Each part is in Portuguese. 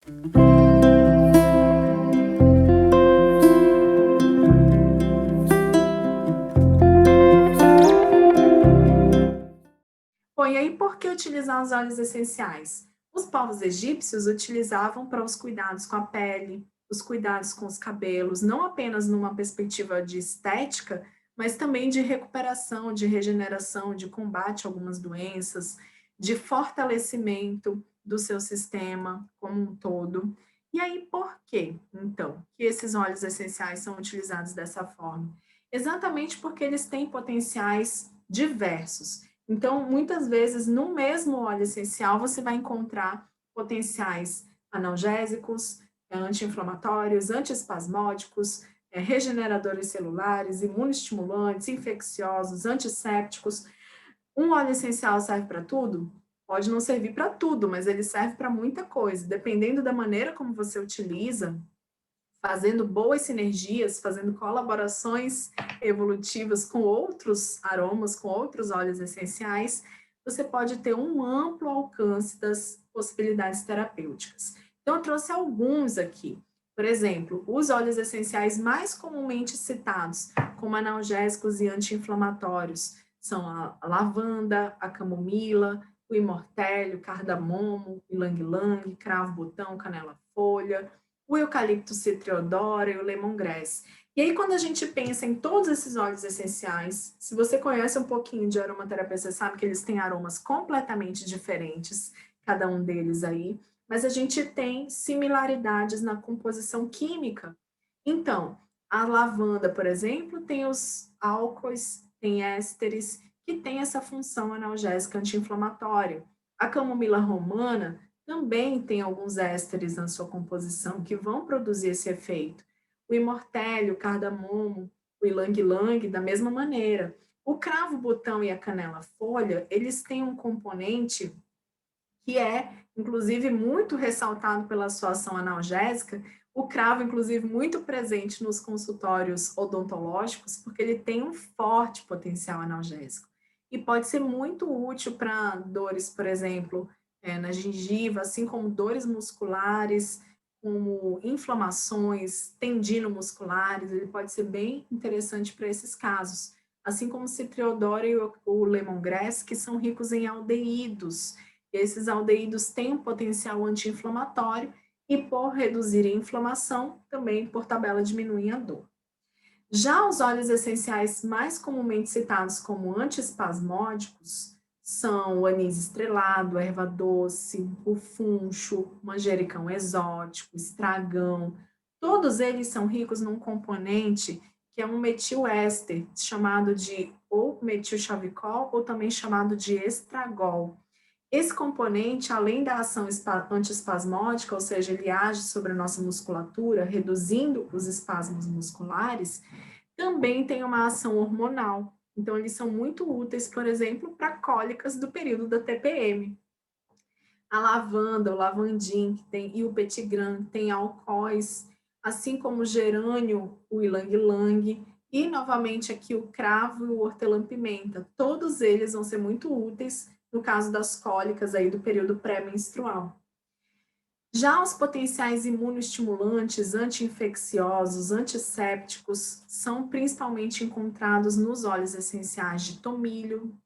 Bom, e aí por que utilizar os óleos essenciais? Os povos egípcios utilizavam para os cuidados com a pele, os cuidados com os cabelos, não apenas numa perspectiva de estética, mas também de recuperação, de regeneração, de combate a algumas doenças, de fortalecimento do seu sistema como um todo. E aí, por quê, então, que esses óleos essenciais são utilizados dessa forma? Exatamente porque eles têm potenciais diversos. Então, muitas vezes, no mesmo óleo essencial, você vai encontrar potenciais analgésicos, anti-inflamatórios, antiespasmódicos, regeneradores celulares, imunoestimulantes, infecciosos, antissépticos. Um óleo essencial serve para tudo? Pode não servir para tudo, mas ele serve para muita coisa. Dependendo da maneira como você utiliza, fazendo boas sinergias, fazendo colaborações evolutivas com outros aromas, com outros óleos essenciais, você pode ter um amplo alcance das possibilidades terapêuticas. Então, eu trouxe alguns aqui. Por exemplo, os óleos essenciais mais comumente citados como analgésicos e anti-inflamatórios são a lavanda, a camomila, o imortélio, cardamomo, ilang-ilang, cravo-botão, canela-folha, o eucalipto citriodora e o lemongrass. E aí, quando a gente pensa em todos esses óleos essenciais, se você conhece um pouquinho de aromaterapia, você sabe que eles têm aromas completamente diferentes, cada um deles aí, mas a gente tem similaridades na composição química. Então, a lavanda, por exemplo, tem os álcoois, tem ésteres, que tem essa função analgésica anti-inflamatória. A camomila romana também tem alguns ésteres na sua composição que vão produzir esse efeito. O imortélio, o cardamomo, o ilang-ilang, da mesma maneira. O cravo-botão e a canela-folha, eles têm um componente que é, inclusive, muito ressaltado pela sua ação analgésica, o cravo, inclusive, muito presente nos consultórios odontológicos, porque ele tem um forte potencial analgésico. E pode ser muito útil para dores, por exemplo, na gengiva, assim como dores musculares, como inflamações tendinomusculares, ele pode ser bem interessante para esses casos. Assim como o citriodoro e o lemongrass, que são ricos em aldeídos, esses aldeídos têm um potencial anti-inflamatório e, por reduzir a inflamação, também, por tabela, diminuem a dor. Já os óleos essenciais mais comumente citados como antiespasmódicos são o anis estrelado, erva doce, o funcho, manjericão exótico, estragão. Todos eles são ricos num componente que é um metil-éster, chamado de ou metilchavicol ou também chamado de estragol. Esse componente, além da ação antiespasmódica, ou seja, ele age sobre a nossa musculatura, reduzindo os espasmos musculares, também tem uma ação hormonal. Então, eles são muito úteis, por exemplo, para cólicas do período da TPM. A lavanda, o lavandim, que tem, e o petigram, tem alcoóis, assim como o gerânio, o ilang-ilang, e novamente aqui o cravo e o hortelã-pimenta. Todos eles vão ser muito úteis no caso das cólicas aí do período pré-menstrual. Já os potenciais imunoestimulantes, anti-infecciosos, antissépticos, são principalmente encontrados nos óleos essenciais de tomilho,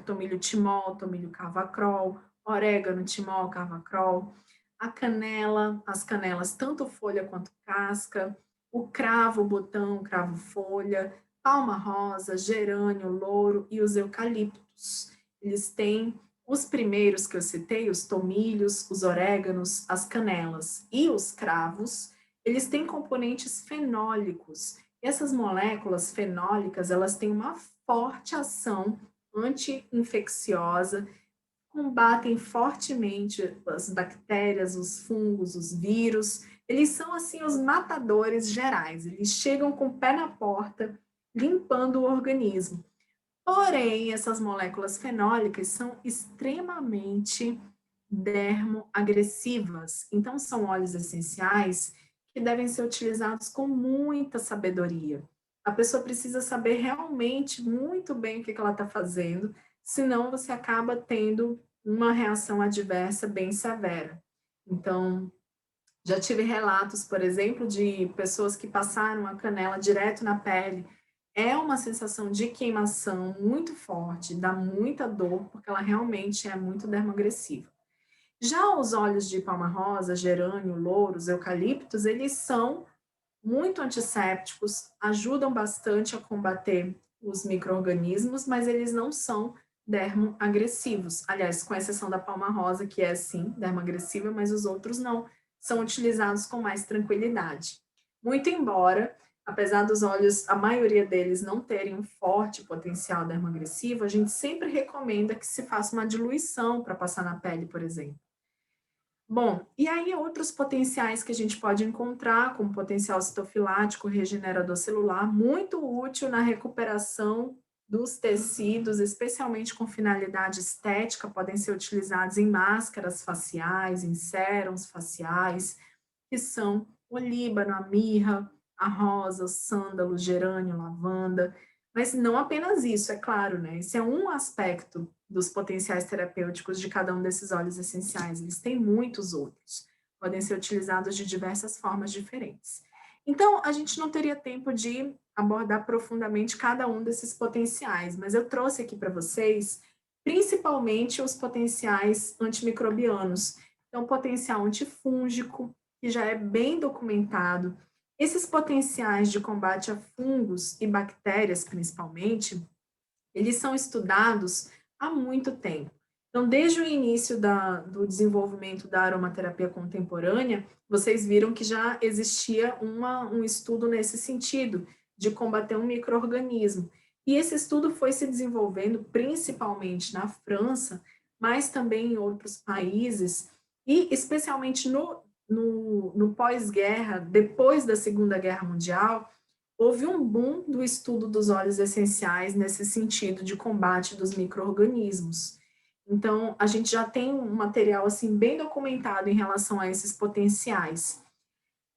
tomilho timol, tomilho cavacrol, orégano, timol, cavacrol, a canela, as canelas, tanto folha quanto casca, o cravo, botão, cravo folha, palma rosa, gerânio, louro e os eucaliptos. Eles têm os primeiros que eu citei, os tomilhos, os oréganos, as canelas e os cravos, eles têm componentes fenólicos. Essas moléculas fenólicas, elas têm uma forte ação anti-infecciosa, combatem fortemente as bactérias, os fungos, os vírus. Eles são, assim, os matadores gerais. Eles chegam com o pé na porta, limpando o organismo. Porém, essas moléculas fenólicas são extremamente dermoagressivas. Então, são óleos essenciais que devem ser utilizados com muita sabedoria. A pessoa precisa saber realmente muito bem o que ela está fazendo, senão você acaba tendo uma reação adversa bem severa. Então, Já tive relatos, por exemplo, de pessoas que passaram a canela direto na pele. É uma sensação de queimação muito forte, dá muita dor, porque ela realmente é muito dermoagressiva. Já os óleos de palma-rosa, gerânio, louros, eucaliptos, eles são muito antissépticos, ajudam bastante a combater os micro-organismos, mas eles não são dermoagressivos. Aliás, com exceção da palma-rosa, que é sim dermoagressiva, mas os outros não, são utilizados com mais tranquilidade. Muito embora, apesar dos óleos, a maioria deles não terem um forte potencial dermoagressivo, a gente sempre recomenda que se faça uma diluição para passar na pele, por exemplo. Bom, e aí outros potenciais que a gente pode encontrar, como potencial citofilático, regenerador celular, muito útil na recuperação dos tecidos, especialmente com finalidade estética, podem ser utilizados em máscaras faciais, em sérums faciais, que são o líbano, a mirra, a rosa, o sândalo, o gerânio, lavanda, mas não apenas isso, é claro, né? Esse é um aspecto dos potenciais terapêuticos de cada um desses óleos essenciais. Eles têm muitos outros, podem ser utilizados de diversas formas diferentes. Então, a gente não teria tempo de abordar profundamente cada um desses potenciais, mas eu trouxe aqui para vocês principalmente os potenciais antimicrobianos. Então, potencial antifúngico, que já é bem documentado. Esses potenciais de combate a fungos e bactérias, principalmente, eles são estudados há muito tempo. Então, desde o início do desenvolvimento da aromaterapia contemporânea, vocês viram que já existia um estudo nesse sentido, de combater um micro-organismo. E esse estudo foi se desenvolvendo principalmente na França, mas também em outros países, e especialmente no pós-guerra, depois da Segunda Guerra Mundial, houve um boom do estudo dos óleos essenciais nesse sentido de combate dos micro-organismos. Então, a gente já tem um material assim bem documentado em relação a esses potenciais.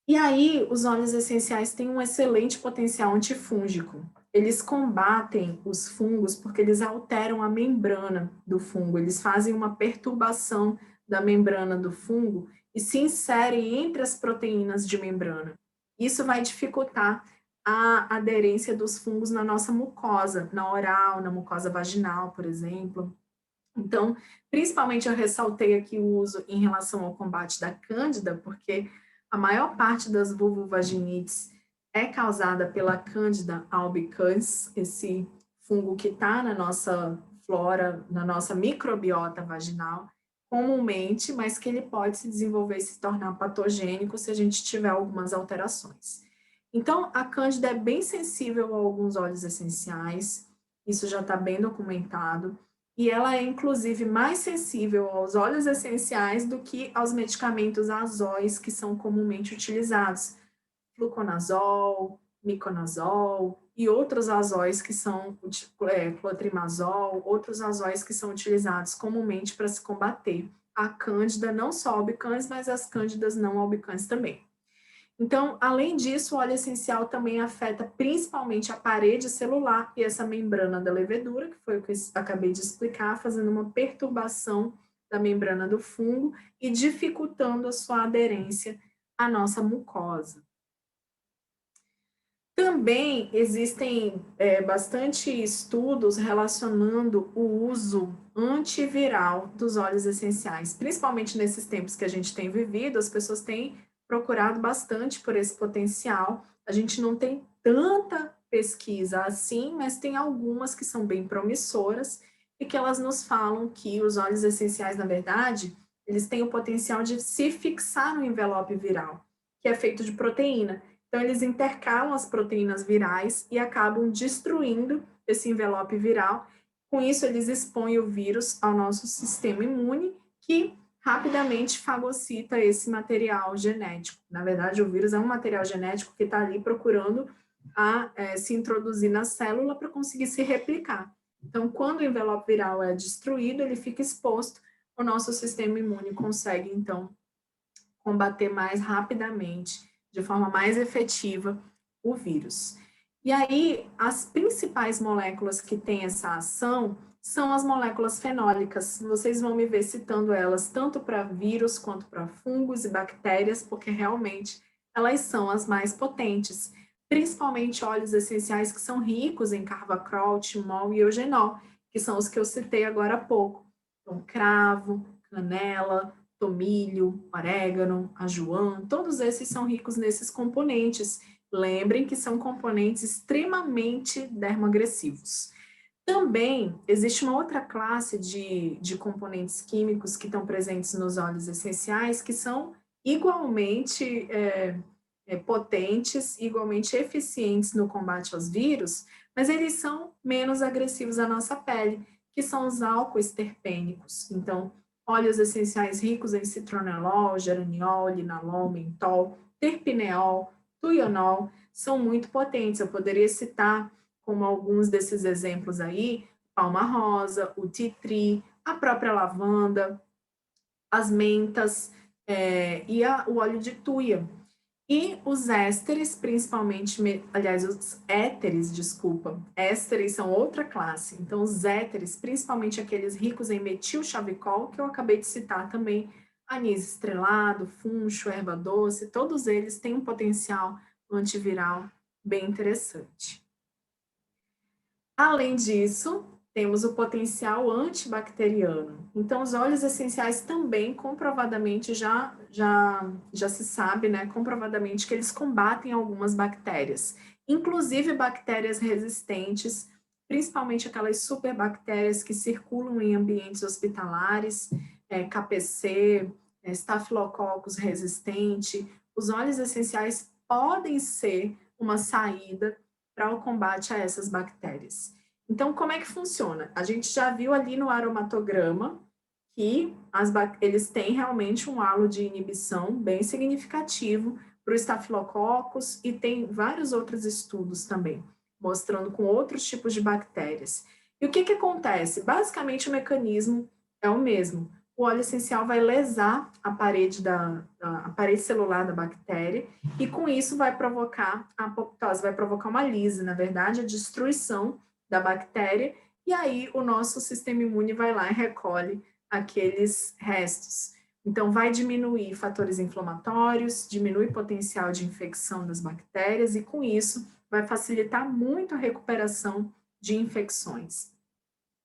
E aí, os óleos essenciais têm um excelente potencial antifúngico. Eles combatem os fungos porque eles alteram a membrana do fungo, eles fazem uma perturbação da membrana do fungo e se inserem entre as proteínas de membrana. Isso vai dificultar a aderência dos fungos na nossa mucosa, na oral, na mucosa vaginal, por exemplo. Então, principalmente eu ressaltei aqui o uso em relação ao combate da cândida, porque a maior parte das vulvovaginites é causada pela Cândida albicans, esse fungo que está na nossa flora, na nossa microbiota vaginal, comumente, mas que ele pode se desenvolver e se tornar patogênico se a gente tiver algumas alterações. Então, a Cândida é bem sensível a alguns óleos essenciais, isso já está bem documentado, e ela é, inclusive, mais sensível aos óleos essenciais do que aos medicamentos azóis que são comumente utilizados, fluconazol, miconazol e outros azóis que são, clotrimazol, outros azóis que são utilizados comumente para se combater a cândida, não só albicans, mas as cândidas não albicans também. Então, além disso, o óleo essencial também afeta principalmente a parede celular e essa membrana da levedura, que foi o que eu acabei de explicar, fazendo uma perturbação da membrana do fungo e dificultando a sua aderência à nossa mucosa. Também existem bastante estudos relacionando o uso antiviral dos óleos essenciais, principalmente nesses tempos que a gente tem vivido, as pessoas têm procurado bastante por esse potencial. A gente não tem tanta pesquisa assim, mas tem algumas que são bem promissoras e que elas nos falam que os óleos essenciais, na verdade, eles têm o potencial de se fixar no envelope viral, que é feito de proteína. Então, eles intercalam as proteínas virais e acabam destruindo esse envelope viral. Com isso, eles expõem o vírus ao nosso sistema imune, que rapidamente fagocita esse material genético. Na verdade, o vírus é um material genético que está ali procurando se introduzir na célula para conseguir se replicar. Então, quando o envelope viral é destruído, ele fica exposto, o nosso sistema imune consegue, então, combater mais rapidamente, de forma mais efetiva, o vírus. E aí, as principais moléculas que têm essa ação são as moléculas fenólicas. Vocês vão me ver citando elas tanto para vírus quanto para fungos e bactérias, porque realmente elas são as mais potentes, principalmente óleos essenciais que são ricos em carvacrol, timol e eugenol, que são os que eu citei agora há pouco. Então, cravo, canela, tomilho, orégano, ajoã, todos esses são ricos nesses componentes. Lembrem que são componentes extremamente dermoagressivos. Também existe uma outra classe de componentes químicos que estão presentes nos óleos essenciais, que são igualmente potentes, igualmente eficientes no combate aos vírus, mas eles são menos agressivos à nossa pele, que são os álcoois terpênicos. Então, óleos essenciais ricos em citronelol, geraniol, linalol, mentol, terpineol, tuionol, são muito potentes. Eu poderia citar como alguns desses exemplos aí, palma rosa, o tea tree, a própria lavanda, as mentas e o óleo de tuia. E os ésteres, principalmente, aliás, os éteres, desculpa, ésteres são outra classe. Então, os éteres, principalmente aqueles ricos em metilchavicol, que eu acabei de citar também, anis estrelado, funcho, erva doce, todos eles têm um potencial antiviral bem interessante. Além disso, temos o potencial antibacteriano. Então, os óleos essenciais também, comprovadamente, já se sabe, né, comprovadamente, que eles combatem algumas bactérias, inclusive bactérias resistentes, principalmente aquelas superbactérias que circulam em ambientes hospitalares, KPC, Staphylococcus resistente. Os óleos essenciais podem ser uma saída para o combate a essas bactérias. Então, como é que funciona? A gente já viu ali no aromatograma que eles têm realmente um halo de inibição bem significativo para o Staphylococcus e tem vários outros estudos também, mostrando com outros tipos de bactérias. E o que acontece? Basicamente, o mecanismo é o mesmo. O óleo essencial vai lesar a parede celular da bactéria e com isso vai provocar a apoptose, vai provocar uma lise, na verdade, a destruição da bactéria, e aí o nosso sistema imune vai lá e recolhe aqueles restos. Então, vai diminuir fatores inflamatórios, diminui o potencial de infecção das bactérias, e com isso vai facilitar muito a recuperação de infecções.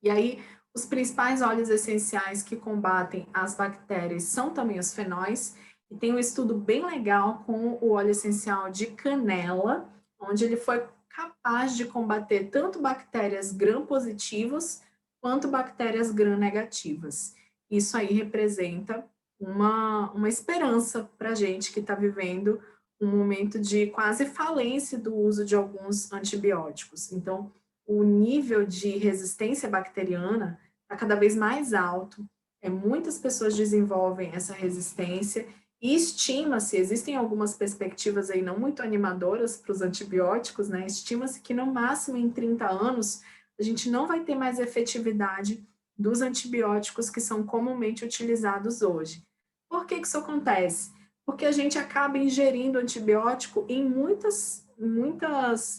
E aí, os principais óleos essenciais que combatem as bactérias são também os fenóis, e tem um estudo bem legal com o óleo essencial de canela, onde ele foi capaz de combater tanto bactérias gram-positivas quanto bactérias gram-negativas. Isso aí representa uma esperança para a gente que está vivendo um momento de quase falência do uso de alguns antibióticos. Então, o nível de resistência bacteriana está cada vez mais alto. Muitas pessoas desenvolvem essa resistência e estima-se, existem algumas perspectivas aí não muito animadoras para os antibióticos, né? Estima-se que no máximo em 30 anos a gente não vai ter mais efetividade dos antibióticos que são comumente utilizados hoje. Por que isso acontece? Porque a gente acaba ingerindo antibiótico em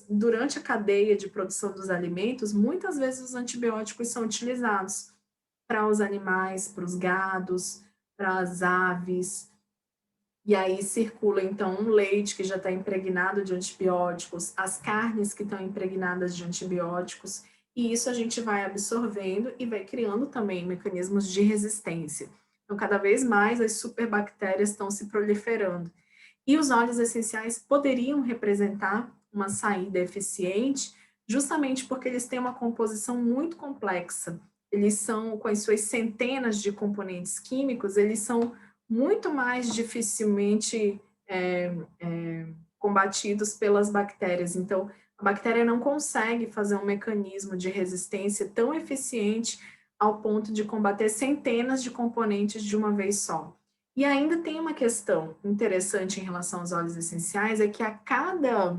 durante a cadeia de produção dos alimentos, muitas vezes os antibióticos são utilizados para os animais, para os gados, para as aves, e aí circula então um leite que já está impregnado de antibióticos, as carnes que estão impregnadas de antibióticos, e isso a gente vai absorvendo e vai criando também mecanismos de resistência. Então, cada vez mais as superbactérias estão se proliferando. E os óleos essenciais poderiam representar uma saída eficiente, justamente porque eles têm uma composição muito complexa. Eles são, com as suas centenas de componentes químicos, eles são muito mais dificilmente combatidos pelas bactérias. Então, a bactéria não consegue fazer um mecanismo de resistência tão eficiente ao ponto de combater centenas de componentes de uma vez só. E ainda tem uma questão interessante em relação aos óleos essenciais, é que a cada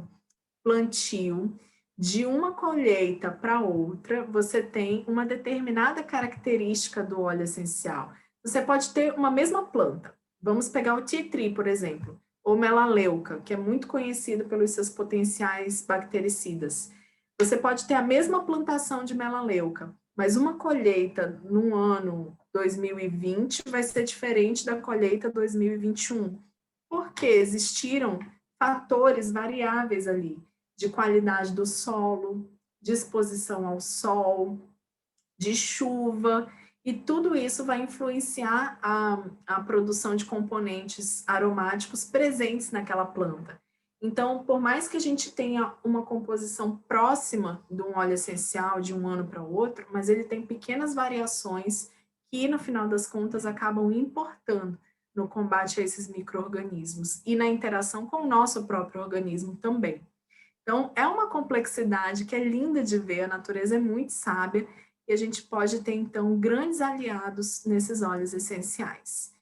plantio, de uma colheita para outra, você tem uma determinada característica do óleo essencial. Você pode ter uma mesma planta. Vamos pegar o tea tree, por exemplo, ou melaleuca, que é muito conhecido pelos seus potenciais bactericidas. Você pode ter a mesma plantação de melaleuca, mas uma colheita no ano 2020 vai ser diferente da colheita 2021, porque existiram fatores variáveis ali, de qualidade do solo, de exposição ao sol, de chuva, e tudo isso vai influenciar a produção de componentes aromáticos presentes naquela planta. Então, por mais que a gente tenha uma composição próxima de um óleo essencial de um ano para o outro, mas ele tem pequenas variações que, no final das contas, acabam importando no combate a esses micro-organismos e na interação com o nosso próprio organismo também. Então, é uma complexidade que é linda de ver, a natureza é muito sábia e a gente pode ter, então, grandes aliados nesses óleos essenciais.